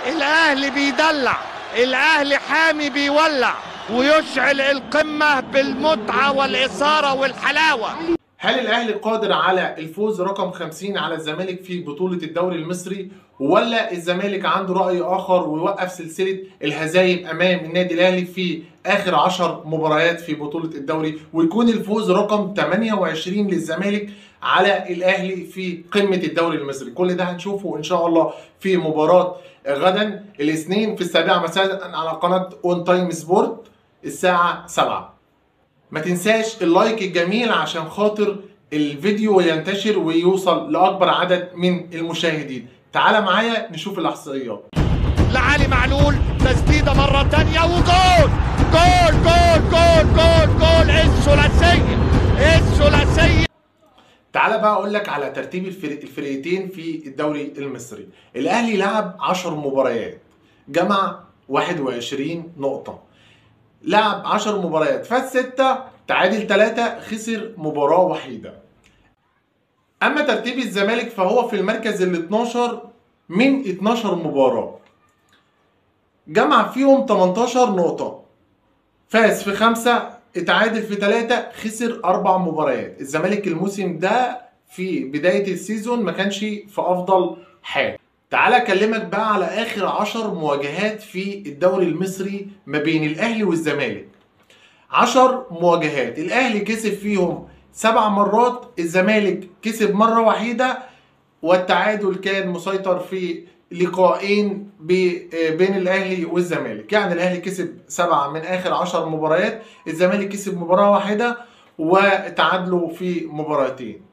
الاهلي بيدلع، الاهلي حامي بيولع ويشعل القمة بالمتعة والإثارة والحلاوة. هل الاهلي قادر على الفوز رقم 50 على الزمالك في بطولة الدوري المصري، ولا الزمالك عنده رأي آخر ويوقف سلسلة الهزايم امام النادي الاهلي في اخر 10 مباريات في بطولة الدوري، ويكون الفوز رقم 28 للزمالك على الاهلي في قمة الدوري المصري؟ كل ده هنشوفه ان شاء الله في مباراة غدا الاثنين في 7 مساء على قناة اون تايم سبورت الساعة 7. ما تنساش اللايك الجميل عشان خاطر الفيديو ينتشر ويوصل لأكبر عدد من المشاهدين. تعال معايا نشوف الإحصائيات. لعلي معلول، تسديدة مرة تانية وجول. جول جول جول جول جول، الثلاثية الثلاثية. تعال بقى أقول لك على ترتيب الفرقتين في الدوري المصري. الأهلي لعب 10 مباريات، جمع 21 نقطة. لعب 10 مباريات، فاز 6، تعادل 3، خسر مباراة وحيدة. أما ترتيب الزمالك فهو في المركز ال 12 من 12 مباراة، جمع فيهم 18 نقطة، فاز في 5، اتعادل في 3، خسر 4 مباريات. الزمالك الموسم ده في بداية السيزون ما كانش في أفضل حال. تعال اكلمك بقى على اخر 10 مواجهات في الدوري المصري ما بين الاهلي والزمالك. 10 مواجهات الاهلي كسب فيهم 7 مرات، الزمالك كسب مرة وحيدة، والتعادل كان مسيطر في لقاءين بين الاهلي والزمالك. يعني الاهلي كسب 7 من اخر 10 مباريات، الزمالك كسب مباراة واحدة وتعادلوا في مباراتين.